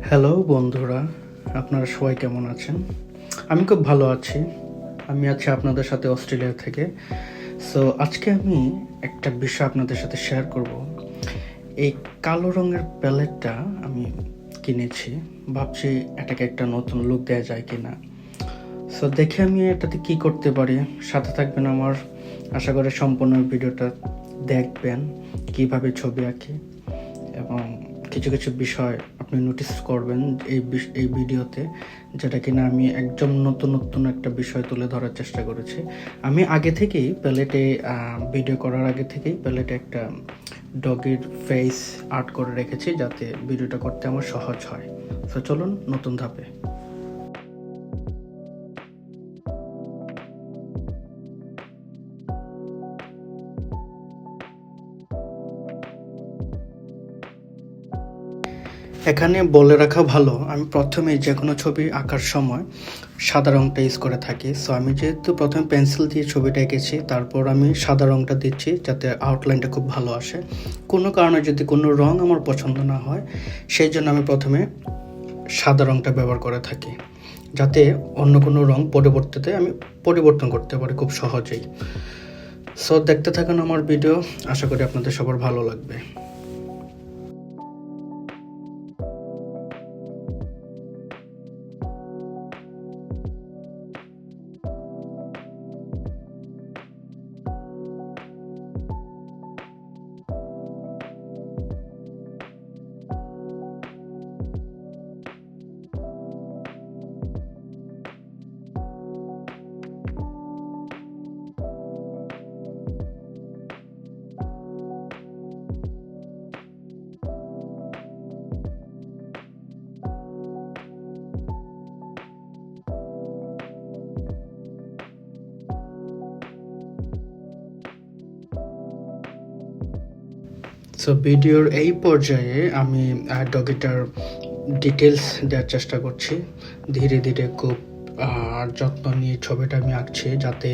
Hello বন্ধুরা, আপনারা সবাই কেমন আছেন? আমি খুব ভালো আছি। আমি আছি আপনাদের সাথে অস্ট্রেলিয়া থেকে। সো আজকে আমি একটা বিষয় আপনাদের সাথে শেয়ার করব। এই কালো রঙের প্যালেটটা আমি কিনেছি। ভাবছি এটাকে একটা নতুন লুক দেওয়া যায় কিনা। সো দেখে আমি এটাতে কি করতে পারি। সাথে থাকবেন আমার। আশা করি সম্পূর্ণ ভিডিওটা দেখবেন কিভাবে ছবি আঁকি, এবং কিছু কিছু বিষয় আপনি নোটিস করবেন এই ভিডিওতে, যেটা কিনা আমি একদম নতুন একটা বিষয় তুলে ধরার চেষ্টা করেছি। আমি আগে থেকেই প্যালেটে ভিডিও করার আগে থেকেই প্যালেটে একটা ডগের ফেস আর্ট করে রেখেছি, যাতে ভিডিওটা করতে আমার সহজ হয়। তো চলুন নতুন ধাপে। এখানে বলে রাখা ভালো, আমি প্রথমে যে কোনো ছবি আঁকার সময় সাদা রঙটা ইউজ করে থাকি। সো আমি যেহেতু প্রথমে পেন্সিল দিয়ে ছবিটা এঁকেছি, তারপর আমি সাদা রঙটা দিচ্ছি যাতে আউটলাইনটা খুব ভালো আসে। কোনো কারণে যদি কোনো রঙ আমার পছন্দ না হয়, সেই জন্য আমি প্রথমে সাদা রঙটা ব্যবহার করে থাকি, যাতে অন্য কোনো রঙ পরবর্তীতে আমি পরিবর্তন করতে পারি খুব সহজেই। সো দেখতে থাকুন আমার ভিডিও, আশা করি আপনাদের সবার ভালো লাগবে। সো ভিডিওর এই পর্যায়ে আমি ডগিটার ডিটেলস দেওয়ার চেষ্টা করছি। ধীরে ধীরে খুব যত্ন নিয়ে ছবিটা আমি আঁকছি, যাতে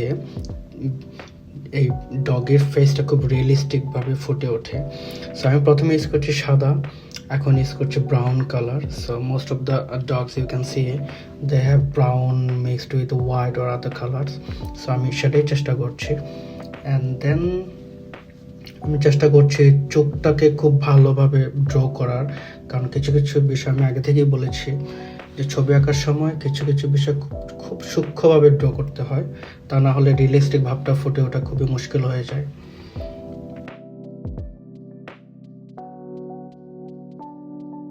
এই ডগের ফেসটা খুব রিয়েলিস্টিকভাবে ফুটে ওঠে। সো আমি প্রথমে ইউজ করছি সাদা, এখন ইউজ করছি brown colour. So most of the dogs you can see they have brown mixed with white or other colours. সো আমি সেটাই চেষ্টা করছি। অ্যান্ড দেন আমি চেষ্টা করছি চোখটাকে খুব ভালোভাবে ড্র করার, কারণ কিছু কিছু বিষয় আমি আগে থেকেই বলেছি যে ছবি আঁকার সময় কিছু কিছু বিষয় খুব সূক্ষ্মভাবে ড্র করতে হয়, তা না হলে রিয়েলিস্টিক ভাবটা ফুটে ওঠা খুবই মুশকিল হয়ে যায়।